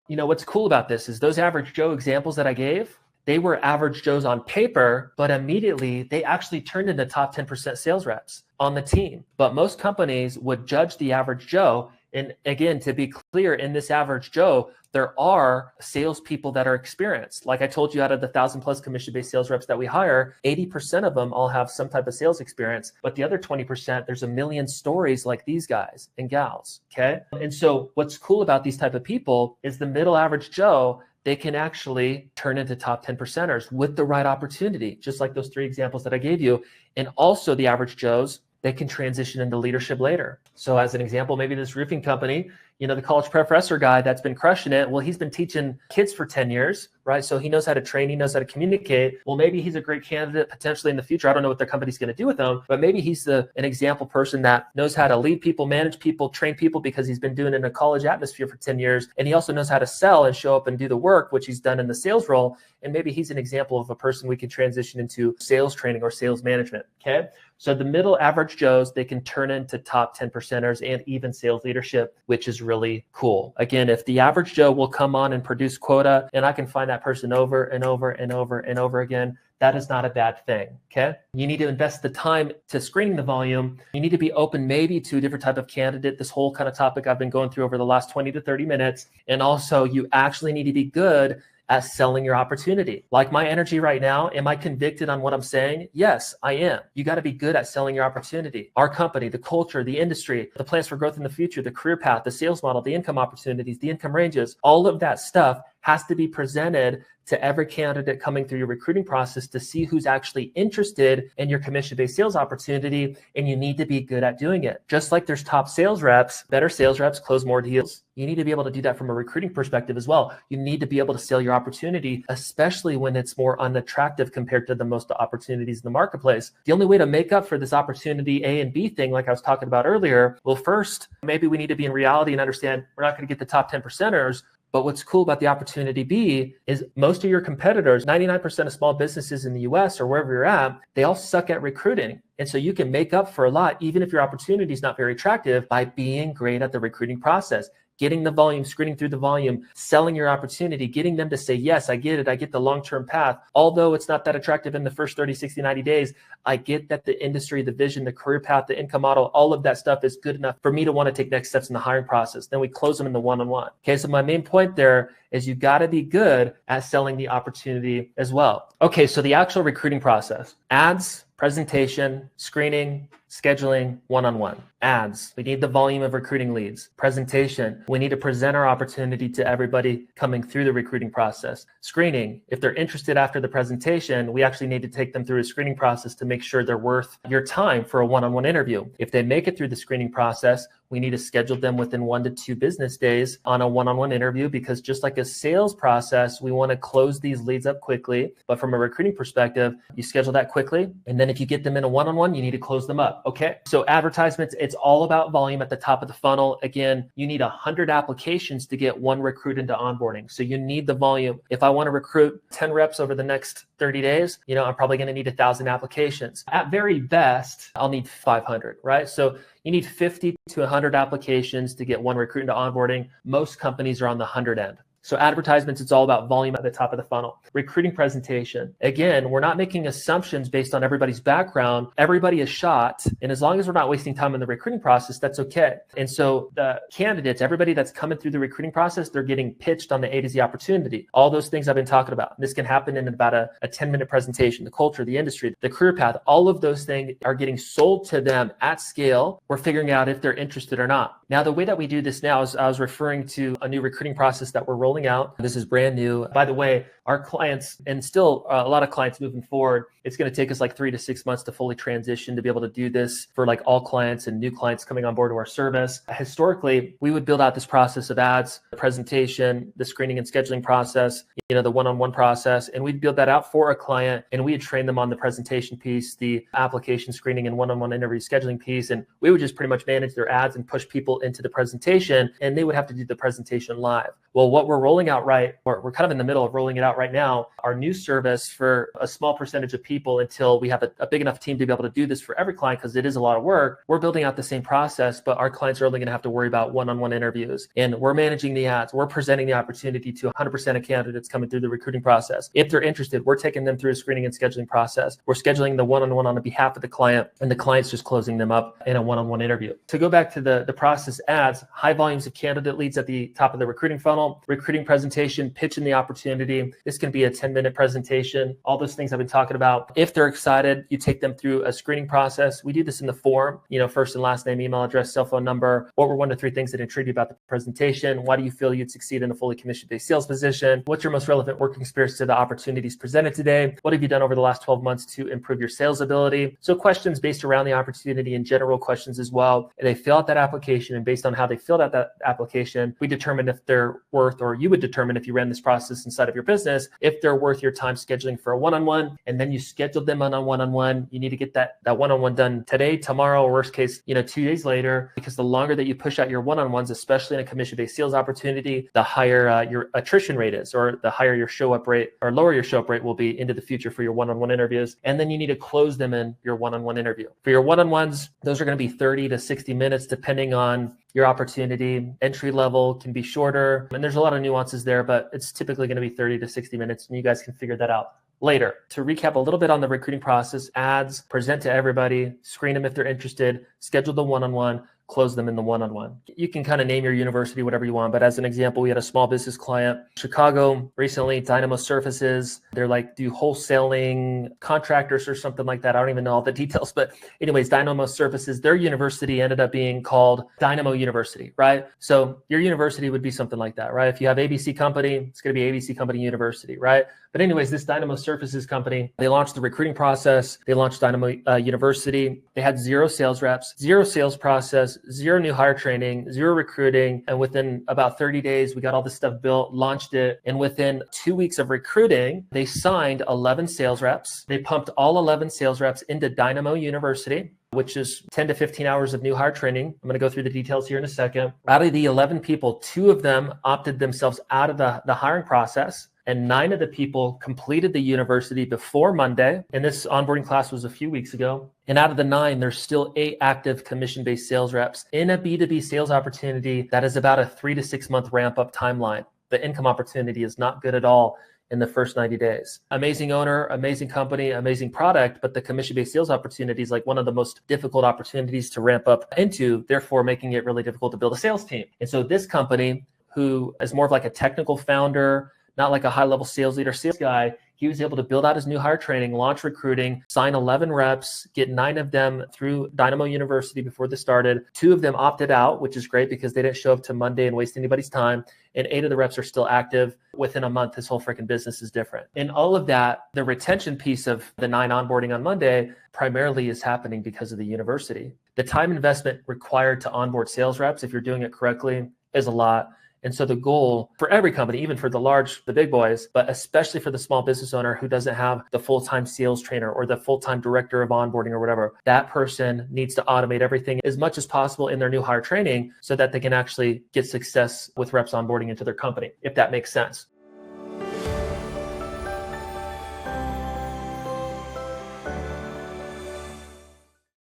What's cool about this is those average Joe examples that I gave, they were average Joes on paper, but immediately they actually turned into top 10% sales reps on the team. But most companies would judge the average Joe. And again, to be clear, in this average Joe, there are salespeople that are experienced. Like I told you, out of the 1,000+ commission-based sales reps that we hire, 80% of them all have some type of sales experience. But the other 20%, there's a million stories like these guys and gals, okay? And so what's cool about these type of people is the middle average Joe, they can actually turn into top 10%ers with the right opportunity, just like those 3 examples that I gave you. And also the average Joes, they can transition into leadership later. So as an example, maybe this roofing company, the college professor guy that's been crushing it, well, he's been teaching kids for 10 years, right? So he knows how to train, he knows how to communicate. Well, maybe he's a great candidate potentially in the future. I don't know what their company's going to do with him, but maybe he's an example person that knows how to lead people, manage people, train people, because he's been doing it in a college atmosphere for 10 years. And he also knows how to sell and show up and do the work, which he's done in the sales role. And maybe he's an example of a person we can transition into sales training or sales management, okay? So the middle average Joes, they can turn into top 10%ers and even sales leadership, which is really cool. Again, if the average Joe will come on and produce quota, and I can find that person over and over and over and over again, that is not a bad thing, okay? You need to invest the time to screening the volume. You need to be open maybe to a different type of candidate, this whole kind of topic I've been going through over the last 20 to 30 minutes. And also you actually need to be good at selling your opportunity. Like my energy right now, am I convicted on what I'm saying? Yes, I am. You got to be good at selling your opportunity. Our company, the culture, the industry, the plans for growth in the future, the career path, the sales model, the income opportunities, the income ranges, all of that stuff has to be presented to every candidate coming through your recruiting process to see who's actually interested in your commission-based sales opportunity, and you need to be good at doing it. Just like there's top sales reps, better sales reps close more deals. You need to be able to do that from a recruiting perspective as well. You need to be able to sell your opportunity, especially when it's more unattractive compared to the most opportunities in the marketplace. The only way to make up for this opportunity A and B thing, like I was talking about earlier, well, first, maybe we need to be in reality and understand we're not going to get the top 10%ers. But what's cool about the opportunity B is most of your competitors, 99% of small businesses in the US or wherever you're at, they all suck at recruiting. And so you can make up for a lot, even if your opportunity is not very attractive, by being great at the recruiting process. Getting the volume, screening through the volume, selling your opportunity, getting them to say, yes, I get it. I get the long-term path. Although it's not that attractive in the first 30, 60, 90 days, I get that the industry, the vision, the career path, the income model, all of that stuff is good enough for me to want to take next steps in the hiring process. Then we close them in the one-on-one. Okay, so my main point there is you got to be good at selling the opportunity as well. Okay, so the actual recruiting process, ads, presentation, screening, scheduling, one-on-one. Ads, we need the volume of recruiting leads. Presentation, we need to present our opportunity to everybody coming through the recruiting process. Screening, if they're interested after the presentation, we actually need to take them through a screening process to make sure they're worth your time for a one-on-one interview. If they make it through the screening process, we need to schedule them within 1 to 2 business days on a one-on-one interview, because just like a sales process, we want to close these leads up quickly. But from a recruiting perspective, you schedule that quickly. And then if you get them in a one-on-one, you need to close them up. Okay. So advertisements, it's all about volume at the top of the funnel. Again, you need 100 applications to get 1 recruit into onboarding. So you need the volume. If I want to recruit 10 reps over the next 30 days, I'm probably going to need 1,000 applications. At very best, I'll need 500, right? So you need 50 to 100 applications to get 1 recruit into onboarding. Most companies are on the 100 end. So advertisements, it's all about volume at the top of the funnel. Recruiting presentation. Again, we're not making assumptions based on everybody's background. Everybody is shot. And as long as we're not wasting time in the recruiting process, that's okay. And so the candidates, everybody that's coming through the recruiting process, they're getting pitched on the A to Z opportunity. All those things I've been talking about. This can happen in about a 10-minute presentation. The culture, the industry, the career path, all of those things are getting sold to them at scale. We're figuring out if they're interested or not. Now, the way that we do this now is I was referring to a new recruiting process that we're rolling out. This is brand new. By the way, our clients, and still a lot of clients moving forward, it's going to take us like 3 to 6 months to fully transition to be able to do this for like all clients and new clients coming on board to our service. Historically, we would build out this process of ads, the presentation, the screening and scheduling process, the one-on-one process, and we'd build that out for a client, and we'd train them on the presentation piece, the application screening and one-on-one interview scheduling piece, and we would just pretty much manage their ads and push people into the presentation, and they would have to do the presentation live. Well, what we're rolling out we're kind of in the middle of rolling it out right now, our new service for a small percentage of people until we have a big enough team to be able to do this for every client, because it is a lot of work. We're building out the same process, but our clients are only going to have to worry about one-on-one interviews. And we're managing the ads. We're presenting the opportunity to 100% of candidates coming through the recruiting process. If they're interested, we're taking them through a screening and scheduling process. We're scheduling the one-on-one on the behalf of the client, and the client's just closing them up in a one-on-one interview. To go back to the process ads, high volumes of candidate leads at the top of the recruiting funnel, recruiting presentation, pitching the opportunity. This can be a 10-minute presentation, all those things I've been talking about. If they're excited, you take them through a screening process. We do this in the form, first and last name, email address, cell phone number. What were 1 to 3 things that intrigued you about the presentation? Why do you feel you'd succeed in a fully commission-based sales position? What's your most relevant working experience to the opportunities presented today? What have you done over the last 12 months to improve your sales ability? So questions based around the opportunity and general questions as well. And they fill out that application, and based on how they filled out that application, we determine if they're worth, or you would determine if you ran this process inside of your business, if they're worth your time scheduling for a one-on-one. And then you schedule them on a one-on-one. You need to get that one-on-one done today, tomorrow, or worst case, 2 days later, because the longer that you push out your one-on-ones, especially in a commission-based sales opportunity, the higher your attrition rate is, or the higher your show-up rate, or lower your show-up rate will be into the future for your one-on-one interviews. And then you need to close them in your one-on-one interview. For your one-on-ones, those are going to be 30 to 60 minutes, depending on your opportunity. Entry level can be shorter, and there's a lot of nuances there, but it's typically going to be 30 to 60 minutes, and you guys can figure that out later. To recap a little bit on the recruiting process, ads, present to everybody, screen them if they're interested, schedule the one-on-one, close them in the one-on-one. You can kind of name your university, whatever you want. But as an example, we had a small business client, Chicago, recently, Dynamo Surfaces. They're like, do wholesaling contractors or something like that. I don't even know all the details. But anyways, Dynamo Surfaces, their university ended up being called Dynamo University, right? So your university would be something like that, right? If you have ABC Company, it's going to be ABC Company University, right? But anyways, this Dynamo Surfaces company, they launched the recruiting process. They launched Dynamo University. They had 0 sales reps, 0 sales process, 0 new hire training, 0 recruiting. And within about 30 days, we got all this stuff built, launched it. And within 2 weeks of recruiting, they signed 11 sales reps. They pumped all 11 sales reps into Dynamo University, which is 10 to 15 hours of new hire training. I'm going to go through the details here in a second. Out of the 11 people, 2 of them opted themselves out of the hiring process, and 9 of the people completed the university before Monday. And this onboarding class was a few weeks ago. And out of the 9, there's still 8 active commission-based sales reps in a B2B sales opportunity that is about a 3 to 6 month ramp-up timeline. The income opportunity is not good at all in the first 90 days. Amazing owner, amazing company, amazing product, but the commission-based sales opportunity is like one of the most difficult opportunities to ramp up into, therefore making it really difficult to build a sales team. And so this company, who is more of like a technical founder, not like a high-level sales leader, sales guy, he was able to build out his new hire training, launch recruiting, sign 11 reps, get 9 of them through Dynamo University before this started. 2 of them opted out, which is great because they didn't show up to Monday and waste anybody's time. And 8 of the reps are still active. Within a month, his whole freaking business is different. And all of that, the retention piece of the 9 onboarding on Monday primarily is happening because of the university. The time investment required to onboard sales reps, if you're doing it correctly, is a lot. And so the goal for every company, even for the big boys, but especially for the small business owner who doesn't have the full-time sales trainer or the full-time director of onboarding or whatever, that person needs to automate everything as much as possible in their new hire training so that they can actually get success with reps onboarding into their company, if that makes sense.